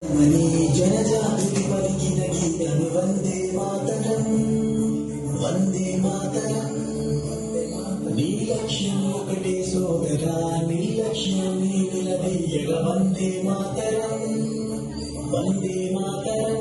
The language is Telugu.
మనీ జనజాతి పలికిన గీతను వందే మాతరం, వందే మాతరం. నీ లక్ష్యం ఒకటే సోదరా, నీ లక్ష్యం నీ నిలదీయగ వందే మాతరం, వందే మాతరం.